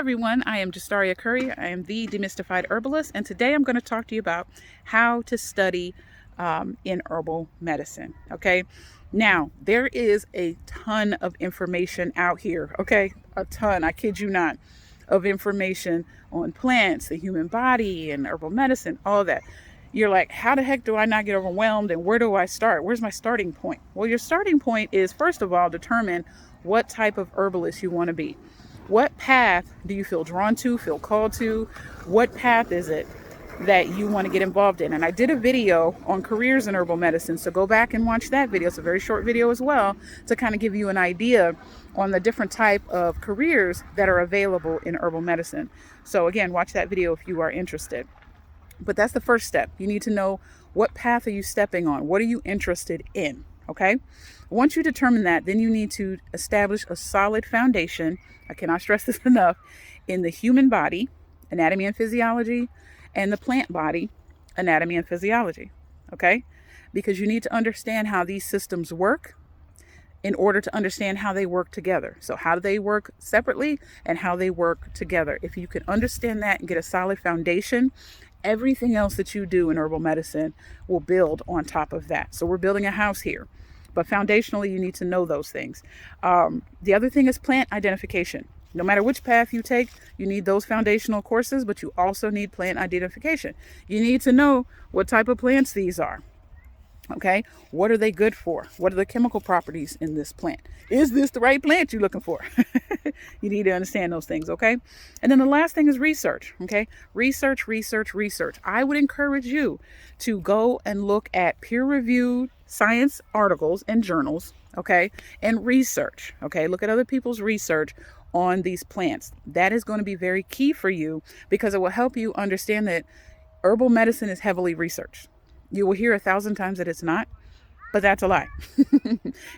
everyone, I am Jastaria Curry. I am the Demystified Herbalist, and today I'm going to talk to you about how to study in herbal medicine. Okay, now there is a ton of information out here. Okay, a ton, I kid you not, of information on plants, the human body, and herbal medicine, all that. You're like, how the heck do I not get overwhelmed, and where do I start? Where's my starting point? Well, your starting point is, first of all, determine what type of herbalist you want to be. What path do you feel drawn to, feel called to? What path is it that you want to get involved in? And I did a video on careers in herbal medicine, so go back and watch that video. It's a very short video as well, to kind of give you an idea on the different type of careers that are available in herbal medicine. So again, watch that video if you are interested. But that's the first step. You need to know, what path are you stepping on? What are you interested in? Okay. Once you determine that, then you need to establish a solid foundation. I cannot stress this enough, in the human body, anatomy and physiology, and the plant body, anatomy and physiology. Okay. Because you need to understand how these systems work in order to understand how they work together. So how do they work separately and how they work together? If you can understand that and get a solid foundation, everything else that you do in herbal medicine will build on top of that. So we're building a house here, but foundationally, you need to know those things. The other thing is plant identification. No matter which path you take, you need those foundational courses, but you also need plant identification. You need to know what type of plants these are. Okay, what are they good for? What are the chemical properties in this plant? Is this the right plant you're looking for? You need to understand those things, okay? And then the last thing is research, okay? Research. I would encourage you to go and look at peer-reviewed science articles and journals, okay? And research, okay? Look at other people's research on these plants. That is going to be very key for you, because it will help you understand that herbal medicine is heavily researched. You will hear 1,000 times that it's not, but that's a lie.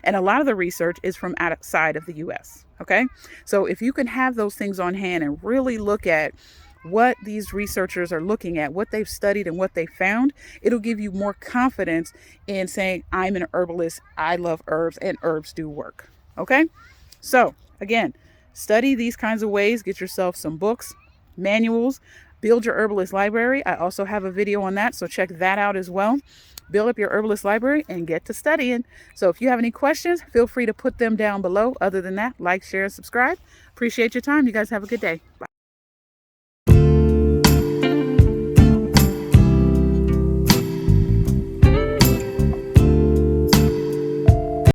And a lot of the research is from outside of the US. Okay. So if you can have those things on hand and really look at what these researchers are looking at, what they've studied and what they found, it'll give you more confidence in saying, I'm an herbalist, I love herbs, and herbs do work. Okay. So again, study these kinds of ways, get yourself some books, manuals, build your herbalist library. I also have a video on that, so check that out as well. Build up your herbalist library and get to studying. So if you have any questions, feel free to put them down below. Other than that, like, share, and subscribe. Appreciate your time. You guys have a good day. Bye.